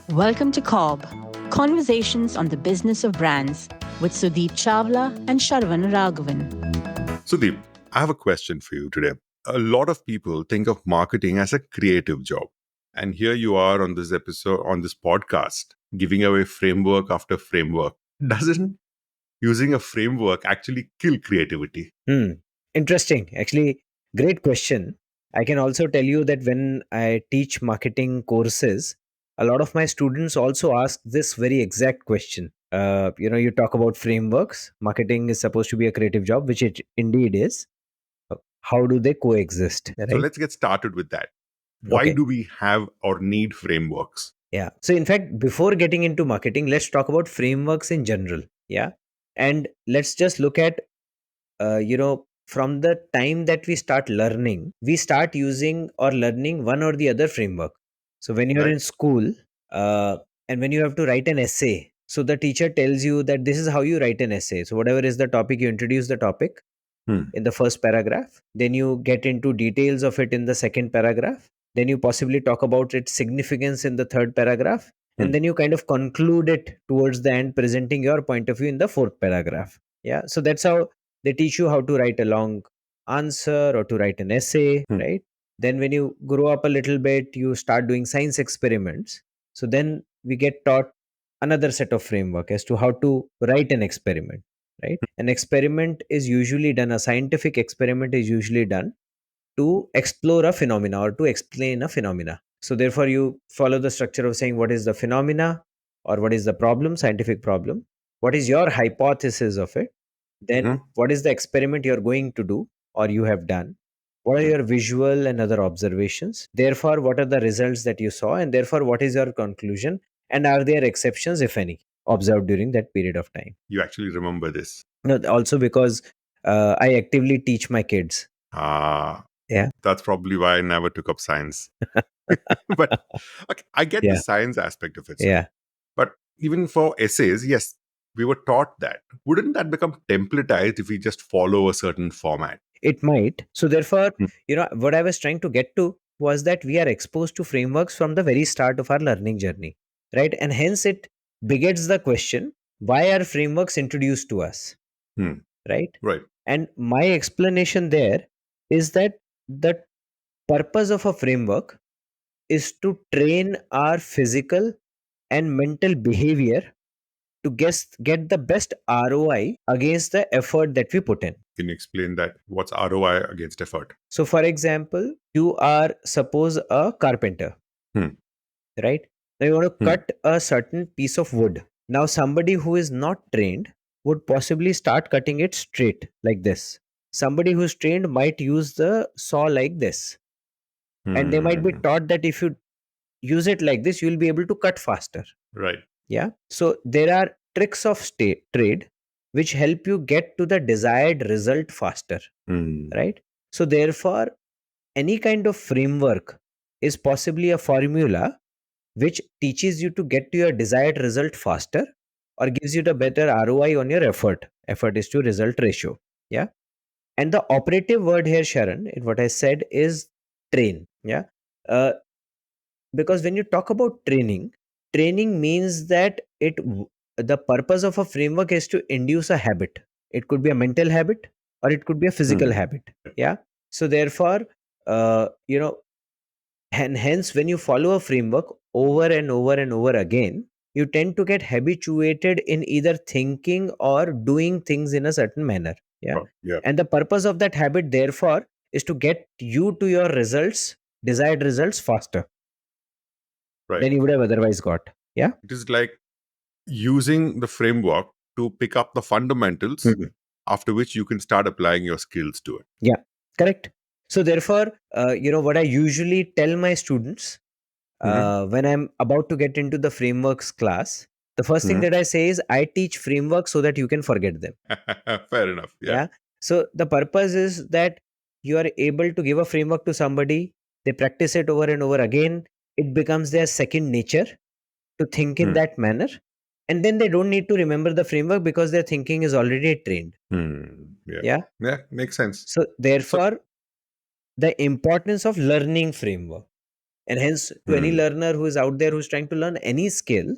Welcome to COB, Conversations on the Business of Brands with Sudeep Chawla and Sharvan Raghavan. Sudeep, I have a question for you today. A lot of people think of marketing as a creative job. And here you are on this episode, on this podcast, giving away framework after framework. Doesn't using a framework actually kill creativity? Interesting. Actually, great question. I can also tell you that when I teach marketing courses, a lot of my students also ask this very exact question. You talk about frameworks. Marketing is supposed to be a creative job, which it indeed is. How do they coexist? So Right? let's get started with that. Why Okay. do we have or need frameworks? Yeah. So, in fact, before getting into marketing, let's talk about frameworks in general. Yeah. And let's just look at from the time that we start learning, we start using or learning one or the other framework. So when you're Right. in school uh, and when you have to write an essay, so the teacher tells you that this is how you write an essay. So whatever is the topic, you introduce the topic in the first paragraph, then you get into details of it in the second paragraph, then you possibly talk about its significance in the third paragraph, and then you kind of conclude it towards the end, presenting your point of view in the fourth paragraph. Yeah, so that's how they teach you how to write a long answer or to write an essay, right? Then when you grow up a little bit, you start doing science experiments. So then we get taught another set of framework as to how to write an experiment, right? An experiment is usually done, a scientific experiment is usually done to explore a phenomena or to explain a phenomena. So therefore you follow the structure of saying what is the phenomena or what is the problem, scientific problem, what is your hypothesis of it, then what is the experiment you're going to do or you have done, what are your visual and other observations, therefore what are the results that you saw, and therefore what is your conclusion, and are there exceptions, if any, observed during that period of time. You actually remember this. No, also because I actively teach my kids. Yeah. That's probably why I never took up science. But okay, I get the science aspect of it. Yeah. But even for essays, yes, we were taught that. Wouldn't that become templatized if we just follow a certain format? It might. So therefore, what I was trying to get to was that we are exposed to frameworks from the very start of our learning journey, right? And hence it begets the question, why are frameworks introduced to us? Right? Right. And my explanation there is that the purpose of a framework is to train our physical and mental behavior to get the best ROI against the effort that we put in. Can you explain that? What's ROI against effort? So, for example, you are, suppose, a carpenter, right? Now, you want to cut a certain piece of wood. Now, somebody who is not trained would possibly start cutting it straight like this. Somebody who's trained might use the saw like this. And they might be taught that if you use it like this, you'll be able to cut faster. Right. Yeah. So there are tricks of trade which help you get to the desired result faster. Right. So therefore, any kind of framework is possibly a formula which teaches you to get to your desired result faster or gives you the better ROI on your effort. Effort is to result ratio. Yeah. And the operative word here, Sharan, in what I said is train. Yeah. Because when you talk about training means that the purpose of a framework is to induce a habit. It could be a mental habit or it could be a physical habit. Yeah. So therefore, uh, you know, and hence when you follow a framework over and over and over again, you tend to get habituated in either thinking or doing things in a certain manner. Yeah. Yeah. And the purpose of that habit, therefore, is to get you to your results, desired results faster than you would have otherwise got. Yeah. It is like using the framework to pick up the fundamentals, after which you can start applying your skills to it. Yeah, correct. So therefore, what I usually tell my students when I'm about to get into the frameworks class, the first thing that I say is I teach frameworks so that you can forget them. Fair enough. Yeah. So the purpose is that you are able to give a framework to somebody, they practice it over and over again. It becomes their second nature to think in that manner. And then they don't need to remember the framework because their thinking is already trained. Yeah, makes sense. So therefore, the importance of learning framework. And hence, to any learner who is out there who's trying to learn any skill,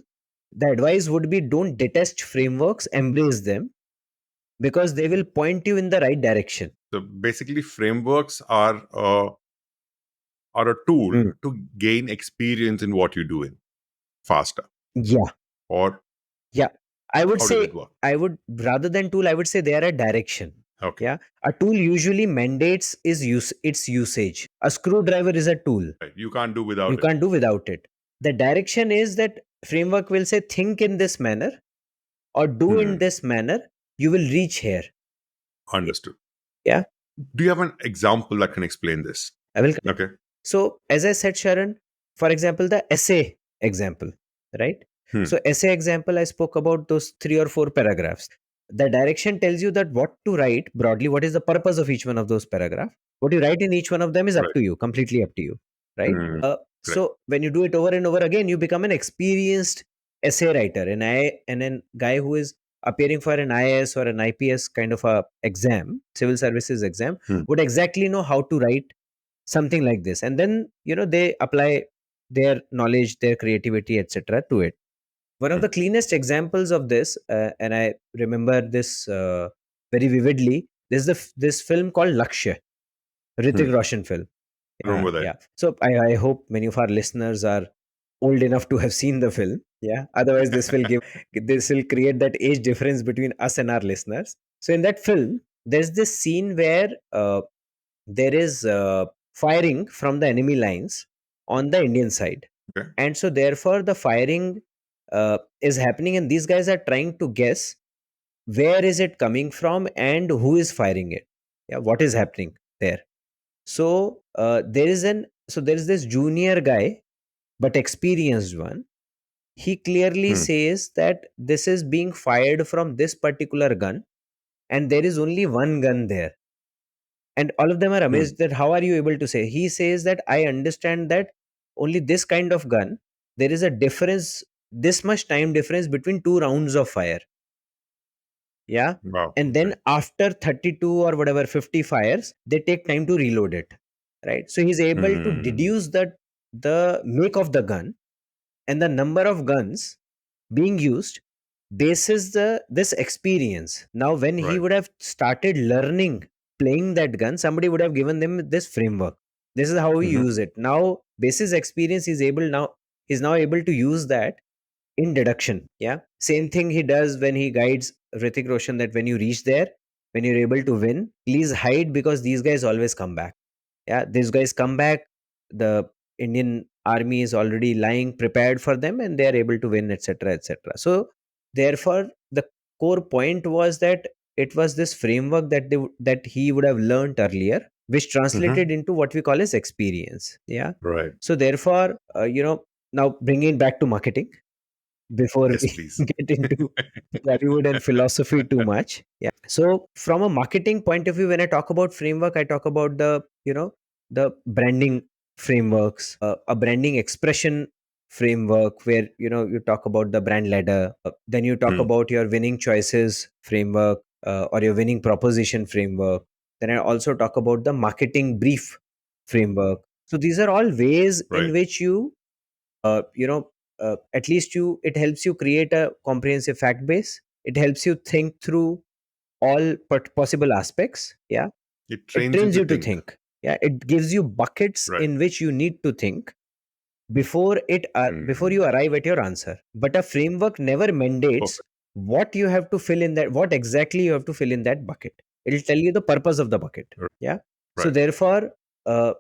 the advice would be don't detest frameworks, embrace them, because they will point you in the right direction. So basically, frameworks are a tool to gain experience in what you're doing faster. Yeah. Or Yeah. I would how does say, it work? rather than tool, I would say they are a direction. Okay. Yeah. A tool usually mandates its usage. A screwdriver is a tool. Right. You can't do without You it. can't do without it. The direction is that framework will say, think in this manner or do in this manner. You will reach here. Understood. Yeah. Do you have an example that can explain this? I will. Okay. So, as I said, Sharan, for example, the essay example, right? So, essay example, I spoke about those 3 or 4 paragraphs. The direction tells you that what to write broadly, what is the purpose of each one of those paragraphs. What you write in each one of them is up Right. to you, completely up to you, right? Correct. So, when you do it over and over again, you become an experienced essay writer, and a guy who is appearing for an IAS or an IPS kind of a exam, civil services exam, would exactly know how to write something like this, and then they apply their knowledge, their creativity, etc. to it. One of the cleanest examples of this, and I remember this very vividly, this film called Lakshya, Hrithik Roshan film. Remember that. Yeah, so I hope many of our listeners are old enough to have seen the film. Yeah, otherwise this will create that age difference between us and our listeners. So in that film, there's this scene where there is firing from the enemy lines on the Indian side. Okay. And so, therefore, the firing is happening, and these guys are trying to guess where is it coming from and who is firing it. Yeah, what is happening there? So, there is this junior guy, but experienced one. He clearly says that this is being fired from this particular gun, and there is only one gun there. And all of them are amazed that how are you able to say. He says that I understand that only this kind of gun, there is a difference, this much time difference between 2 rounds of fire. Yeah. Wow. And then after 32 or whatever 50 fires, they take time to reload it, right? So he's able to deduce that the make of the gun and the number of guns being used basis this experience. Now when he Right. would have started learning playing that gun, somebody would have given them this framework. This is how we use it. Now basis experience, he's now able to use that in deduction. Yeah, same thing he does when he guides Hrithik Roshan, that when you reach there, when you're able to win, please hide, because these guys always come back. Yeah, these guys come back, the Indian army is already lying prepared for them, and they are able to win, etc., etc. So therefore the core point was that it was this framework that he would have learned earlier, which translated into what we call as experience. Yeah. Right. So therefore, now bringing it back to marketing before Yes, we please. get into Bollywood and philosophy too much. Yeah. So from a marketing point of view, when I talk about framework, I talk about the branding frameworks, a branding expression framework where you talk about the brand ladder, then you talk about your winning choices framework, or your winning proposition framework. Then I also talk about the marketing brief framework. So these are all ways in Right. which you at least it helps you create a comprehensive fact base. It helps you think through all possible aspects. Yeah, It it trains you trains to you to think. think. Yeah, it gives you buckets Right. in which you need to think before you arrive at your answer. But a framework never mandates Perfect. what you have to fill in that, what exactly you have to fill in that bucket. It'll tell you the purpose of the bucket. Yeah. So Right. therefore, uh,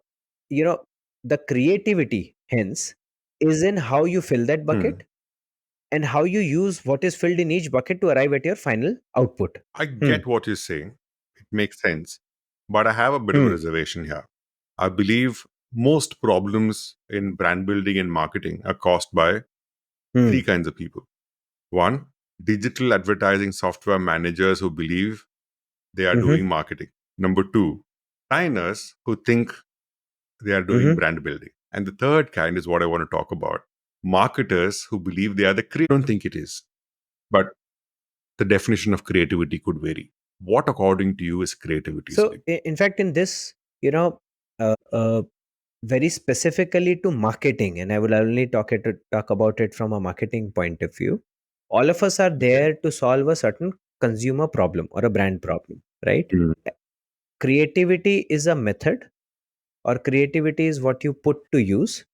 you know the creativity hence is in how you fill that bucket and how you use what is filled in each bucket to arrive at your final output. I get what you're saying. It makes sense. But I have a bit of a reservation here. I believe most problems in brand building and marketing are caused by three kinds of people. One, digital advertising software managers who believe they are doing marketing. Number two, designers who think they are doing brand building. And the third kind is what I want to talk about. Marketers who believe they are the creative. I don't think it is. But the definition of creativity could vary. What, according to you, is creativity, So Sudeep? in fact, in this, uh, very specifically to marketing, and I will only talk about it from a marketing point of view. All of us are there to solve a certain consumer problem or a brand problem, right? Mm. Creativity is a method, or creativity is what you put to use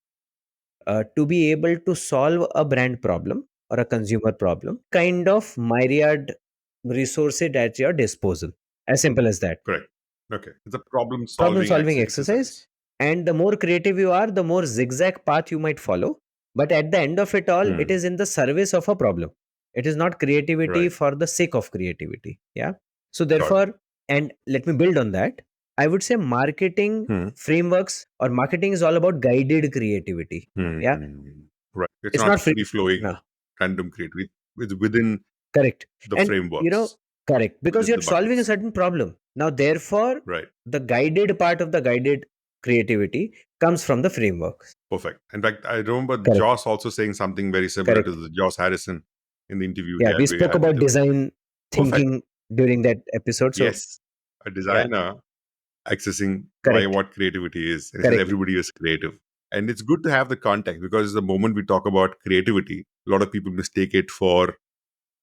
to be able to solve a brand problem or a consumer problem, kind of myriad resources at your disposal. As simple as that. Correct. Okay. It's a problem Problem solving solving exercise. exercise. And the more creative you are, the more zigzag path you might follow. But at the end of it all, it is in the service of a problem. It is not creativity Right. for the sake of creativity. Yeah. So, Got it. therefore, and let me build on that. I would say marketing frameworks or marketing is all about guided creativity. Yeah. Right. It's It's not not free. free flowing, No. random creativity. It's within Correct. the And frameworks. correct. Because Within you're the solving a buckets. certain problem. Now, therefore, Right. the guided part of the guided creativity comes from the frameworks. Perfect. In fact, I remember Correct. Joss also saying something very similar Correct. to the Joss Harrison in the interview Yeah, we spoke had with about him. design Perfect. thinking during that episode. So, Yes. A designer accessing correct. what creativity is. And he says Correct. everybody is creative. And it's good to have the context, because the moment we talk about creativity, a lot of people mistake it for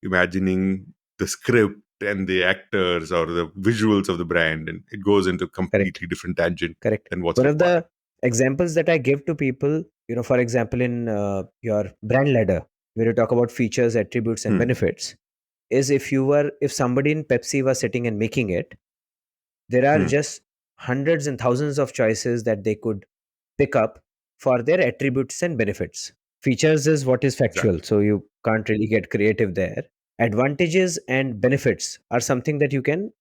imagining the script and the actors or the visuals of the brand, and it goes into completely different tangent Correct. than what's One of required. the examples that I give to people, for example, in your brand ladder, where you talk about features, attributes, and benefits, is if somebody in Pepsi was sitting and making it, there are just hundreds and thousands of choices that they could pick up for their attributes and benefits. Features is what is factual, Exactly. so you can't really get creative there. Advantages and benefits are something that you can,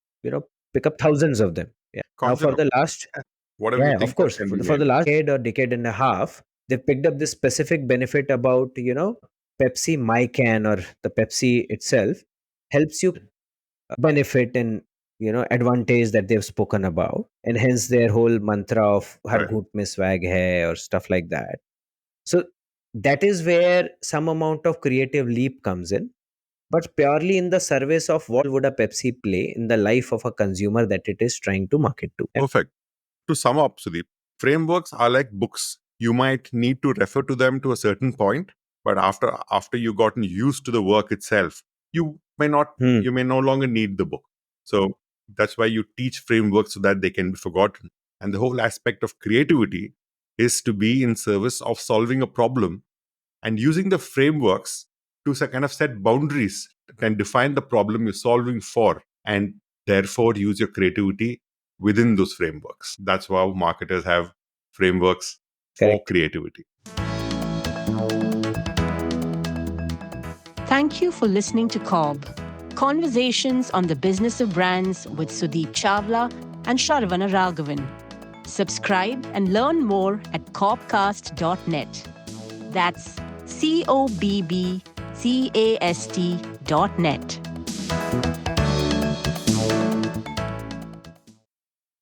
pick up thousands of them. Yeah. Now, for the last, Whatever you of think of course, can be for the made. last decade or decade and a half, they've picked up this specific benefit about, Pepsi My Can, or the Pepsi itself helps you benefit and advantage that they've spoken about, and hence their whole mantra of har Right. ghoot mein swag hai or stuff like that. So that is where some amount of creative leap comes in, but purely in the service of what would a Pepsi play in the life of a consumer that it is trying to market to. Perfect. To sum up, Sudeep, frameworks are like books. You might need to refer to them to a certain point, but after you've gotten used to the work itself, you may no longer need the book. So that's why you teach frameworks, so that they can be forgotten. And the whole aspect of creativity is to be in service of solving a problem, and using the frameworks to kind of set boundaries and define the problem you're solving for, and therefore use your creativity within those frameworks. That's how marketers have frameworks for Correct. creativity. Thank you for listening to COB, Conversations on the Business of Brands with Sudeep Chawla and Sharavana Raghavan. Subscribe and learn more at cobcast.net. That's COBBCAST.net.